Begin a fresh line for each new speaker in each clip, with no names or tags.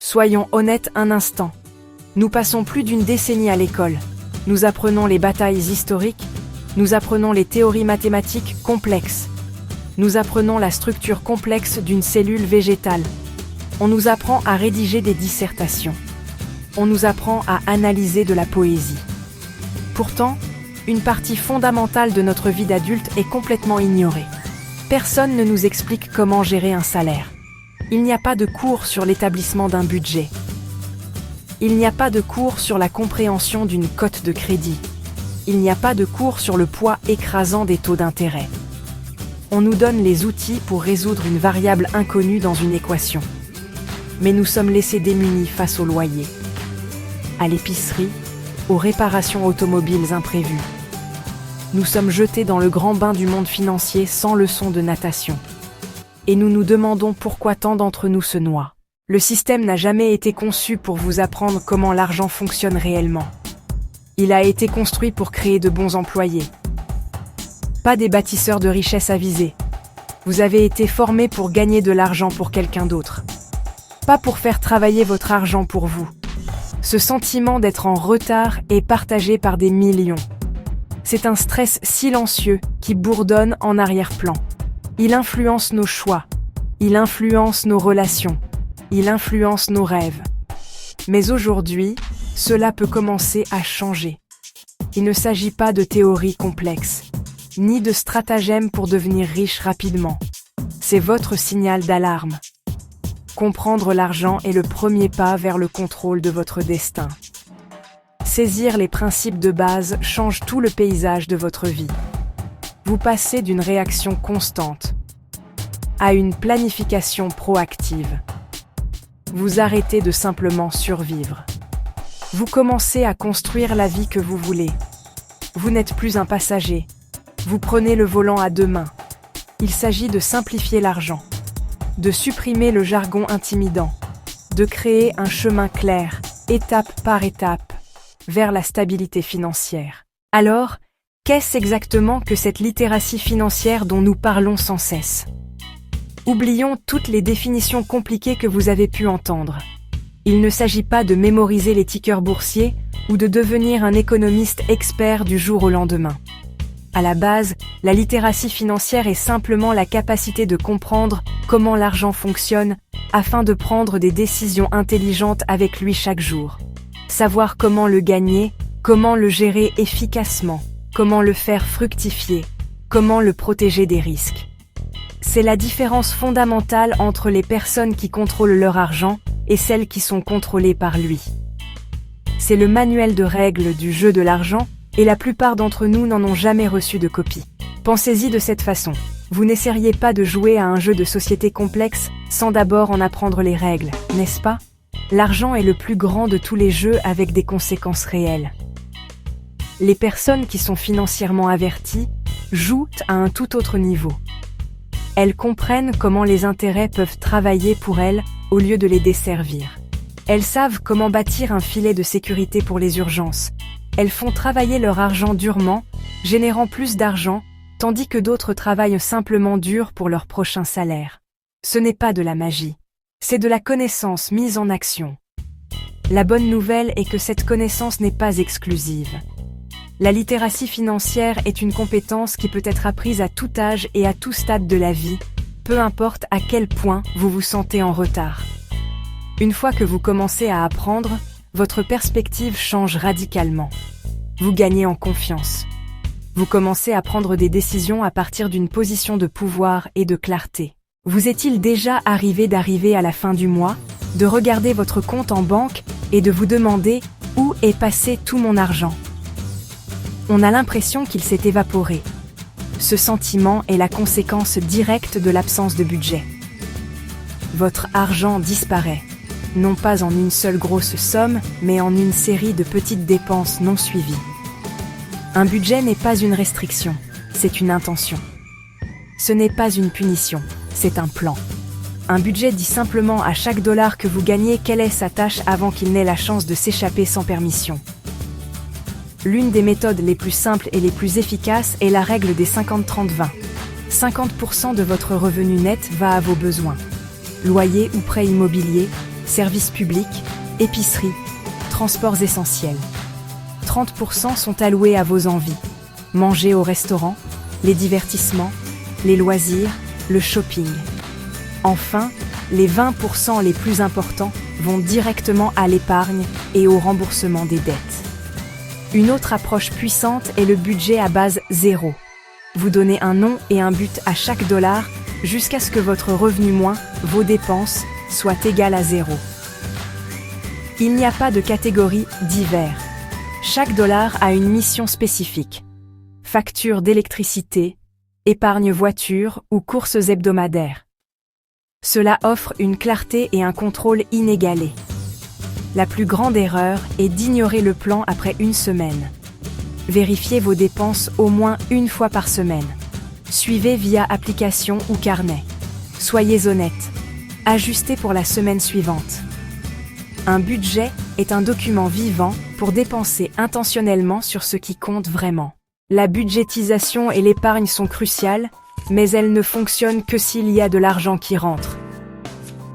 Soyons honnêtes un instant. Nous passons plus d'une décennie à l'école. Nous apprenons les batailles historiques, nous apprenons les théories mathématiques complexes. Nous apprenons la structure complexe d'une cellule végétale. On nous apprend à rédiger des dissertations. On nous apprend à analyser de la poésie. Pourtant, une partie fondamentale de notre vie d'adulte est complètement ignorée. Personne ne nous explique comment gérer un salaire. Il n'y a pas de cours sur l'établissement d'un budget. Il n'y a pas de cours sur la compréhension d'une cote de crédit. Il n'y a pas de cours sur le poids écrasant des taux d'intérêt. On nous donne les outils pour résoudre une variable inconnue dans une équation. Mais nous sommes laissés démunis face au loyer, à l'épicerie, aux réparations automobiles imprévues. Nous sommes jetés dans le grand bain du monde financier sans leçon de natation. Et nous nous demandons pourquoi tant d'entre nous se noient. Le système n'a jamais été conçu pour vous apprendre comment l'argent fonctionne réellement. Il a été construit pour créer de bons employés. Pas des bâtisseurs de richesse avisés. Vous avez été formés pour gagner de l'argent pour quelqu'un d'autre. Pas pour faire travailler votre argent pour vous. Ce sentiment d'être en retard est partagé par des millions. C'est un stress silencieux qui bourdonne en arrière-plan. Il influence nos choix. Il influence nos relations. Il influence nos rêves. Mais aujourd'hui, cela peut commencer à changer. Il ne s'agit pas de théories complexes, ni de stratagèmes pour devenir riche rapidement. C'est votre signal d'alarme. Comprendre l'argent est le premier pas vers le contrôle de votre destin. Saisir les principes de base change tout le paysage de votre vie. Vous passez d'une réaction constante à une planification proactive. Vous arrêtez de simplement survivre. Vous commencez à construire la vie que vous voulez. Vous n'êtes plus un passager. Vous prenez le volant à deux mains. Il s'agit de simplifier l'argent, de supprimer le jargon intimidant, de créer un chemin clair, étape par étape, vers la stabilité financière. Alors, qu'est-ce exactement que cette littératie financière dont nous parlons sans cesse ? Oublions toutes les définitions compliquées que vous avez pu entendre. Il ne s'agit pas de mémoriser les tickers boursiers ou de devenir un économiste expert du jour au lendemain. À la base, la littératie financière est simplement la capacité de comprendre comment l'argent fonctionne afin de prendre des décisions intelligentes avec lui chaque jour. Savoir comment le gagner, comment le gérer efficacement, comment le faire fructifier, comment le protéger des risques. C'est la différence fondamentale entre les personnes qui contrôlent leur argent et celles qui sont contrôlées par lui. C'est le manuel de règles du jeu de l'argent et la plupart d'entre nous n'en ont jamais reçu de copie. Pensez-y de cette façon. Vous n'essayeriez pas de jouer à un jeu de société complexe sans d'abord en apprendre les règles, n'est-ce pas ? L'argent est le plus grand de tous les jeux avec des conséquences réelles. Les personnes qui sont financièrement averties jouent à un tout autre niveau. Elles comprennent comment les intérêts peuvent travailler pour elles au lieu de les desservir. Elles savent comment bâtir un filet de sécurité pour les urgences. Elles font travailler leur argent durement, générant plus d'argent, tandis que d'autres travaillent simplement dur pour leur prochain salaire. Ce n'est pas de la magie. C'est de la connaissance mise en action. La bonne nouvelle est que cette connaissance n'est pas exclusive. La littératie financière est une compétence qui peut être apprise à tout âge et à tout stade de la vie, peu importe à quel point vous vous sentez en retard. Une fois que vous commencez à apprendre, votre perspective change radicalement. Vous gagnez en confiance. Vous commencez à prendre des décisions à partir d'une position de pouvoir et de clarté. Vous est-il déjà arrivé d'arriver à la fin du mois, de regarder votre compte en banque et de vous demander « Où est passé tout mon argent ?» On a l'impression qu'il s'est évaporé. Ce sentiment est la conséquence directe de l'absence de budget. Votre argent disparaît, non pas en une seule grosse somme, mais en une série de petites dépenses non suivies. Un budget n'est pas une restriction, c'est une intention. Ce n'est pas une punition, c'est un plan. Un budget dit simplement à chaque dollar que vous gagnez quelle est sa tâche avant qu'il n'ait la chance de s'échapper sans permission. L'une des méthodes les plus simples et les plus efficaces est la règle des 50-30-20. 50% de votre revenu net va à vos besoins. Loyer ou prêt immobilier, services publics, épicerie, transports essentiels. 30% sont alloués à vos envies. Manger au restaurant, les divertissements, les loisirs, le shopping. Enfin, les 20% les plus importants vont directement à l'épargne et au remboursement des dettes. Une autre approche puissante est le budget à base zéro. Vous donnez un nom et un but à chaque dollar jusqu'à ce que votre revenu moins vos dépenses soit égal à zéro. Il n'y a pas de catégorie divers. Chaque dollar a une mission spécifique. Facture d'électricité, épargne voiture ou courses hebdomadaires. Cela offre une clarté et un contrôle inégalés. La plus grande erreur est d'ignorer le plan après une semaine. Vérifiez vos dépenses au moins une fois par semaine. Suivez via application ou carnet. Soyez honnête. Ajustez pour la semaine suivante. Un budget est un document vivant pour dépenser intentionnellement sur ce qui compte vraiment. La budgétisation et l'épargne sont cruciales, mais elles ne fonctionnent que s'il y a de l'argent qui rentre.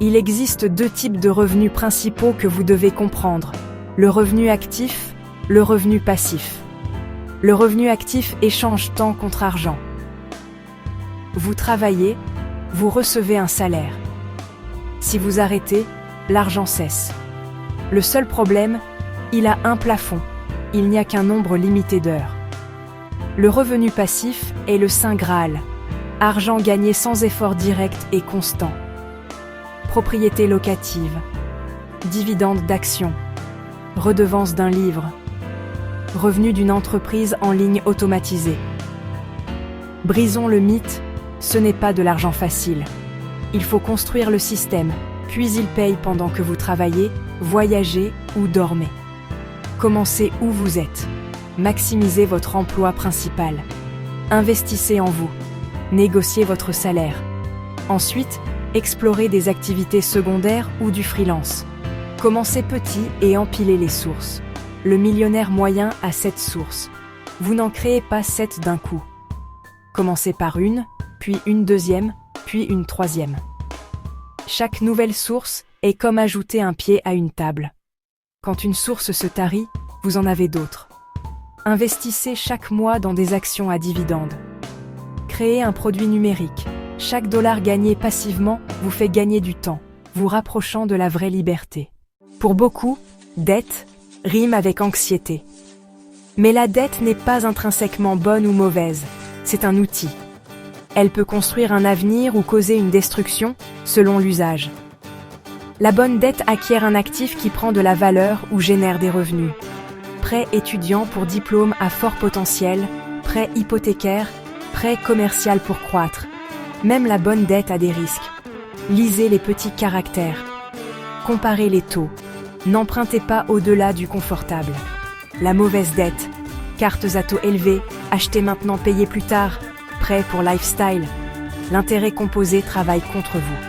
Il existe deux types de revenus principaux que vous devez comprendre: le revenu actif, le revenu passif. Le revenu actif échange temps contre argent. Vous travaillez, vous recevez un salaire. Si vous arrêtez, l'argent cesse. Le seul problème, il a un plafond, il n'y a qu'un nombre limité d'heures. Le revenu passif est le Saint Graal, argent gagné sans effort direct et constant. Propriété locative, dividendes d'actions, redevance d'un livre, revenu d'une entreprise en ligne automatisée. Brisons le mythe, ce n'est pas de l'argent facile. Il faut construire le système, puis il paye pendant que vous travaillez, voyagez ou dormez. Commencez où vous êtes. Maximisez votre emploi principal. Investissez en vous. Négociez votre salaire. Ensuite, explorez des activités secondaires ou du freelance. Commencez petit et empilez les sources. Le millionnaire moyen a 7 sources. Vous n'en créez pas 7 d'un coup. Commencez par une, puis une deuxième, puis une troisième. Chaque nouvelle source est comme ajouter un pied à une table. Quand une source se tarit, vous en avez d'autres. Investissez chaque mois dans des actions à dividendes. Créez un produit numérique. Chaque dollar gagné passivement vous fait gagner du temps, vous rapprochant de la vraie liberté. Pour beaucoup, dette rime avec anxiété. Mais la dette n'est pas intrinsèquement bonne ou mauvaise, c'est un outil. Elle peut construire un avenir ou causer une destruction, selon l'usage. La bonne dette acquiert un actif qui prend de la valeur ou génère des revenus. Prêt étudiant pour diplôme à fort potentiel, prêt hypothécaire, prêt commercial pour croître. Même la bonne dette a des risques. Lisez les petits caractères. Comparez les taux. N'empruntez pas au-delà du confortable. La mauvaise dette. Cartes à taux élevés, achetez maintenant, payez plus tard. Prêt pour lifestyle. L'intérêt composé travaille contre vous.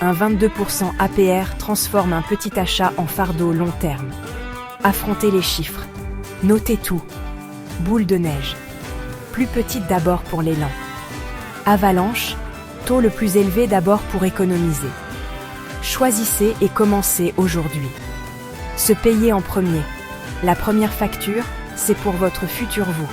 Un 22% APR transforme un petit achat en fardeau long terme. Affrontez les chiffres. Notez tout. Boule de neige. Plus petite d'abord pour l'élan. Avalanche. Taux le plus élevé d'abord pour économiser. Choisissez et commencez aujourd'hui. Se payer en premier. La première facture, c'est pour votre futur vous.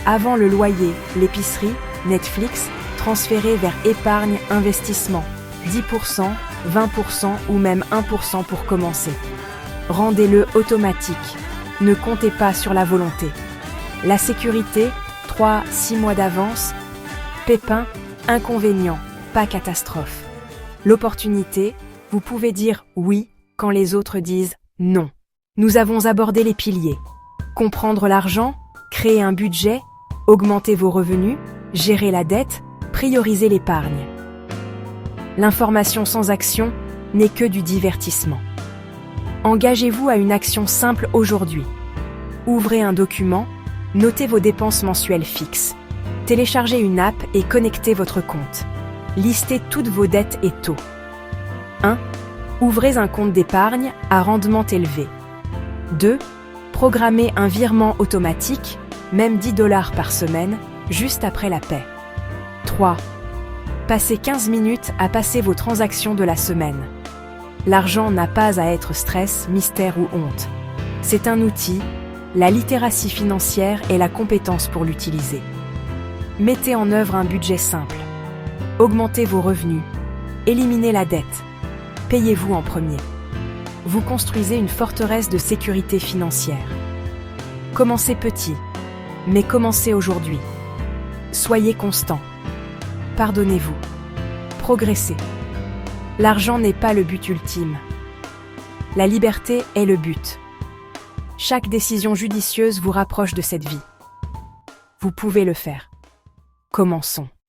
Avant le loyer, l'épicerie, Netflix, transférez vers épargne, investissement. 10%, 20% ou même 1% pour commencer. Rendez-le automatique. Ne comptez pas sur la volonté. La sécurité, 3-6 mois d'avance. Pépin, inconvénient, pas catastrophe. L'opportunité, vous pouvez dire oui quand les autres disent non. Nous avons abordé les piliers. Comprendre l'argent, créer un budget, augmenter vos revenus, gérer la dette, prioriser l'épargne. L'information sans action n'est que du divertissement. Engagez-vous à une action simple aujourd'hui. Ouvrez un document, notez vos dépenses mensuelles fixes. Téléchargez une app et connectez votre compte. Listez toutes vos dettes et taux. 1. Ouvrez un compte d'épargne à rendement élevé. 2. Programmez un virement automatique, même $10 par semaine, juste après la paie. 3. Passez 15 minutes à passer vos transactions de la semaine. L'argent n'a pas à être stress, mystère ou honte. C'est un outil, la littératie financière est la compétence pour l'utiliser. Mettez en œuvre un budget simple. Augmentez vos revenus. Éliminez la dette. Payez-vous en premier. Vous construisez une forteresse de sécurité financière. Commencez petit, mais commencez aujourd'hui. Soyez constant. Pardonnez-vous. Progressez. L'argent n'est pas le but ultime. La liberté est le but. Chaque décision judicieuse vous rapproche de cette vie. Vous pouvez le faire. Commençons.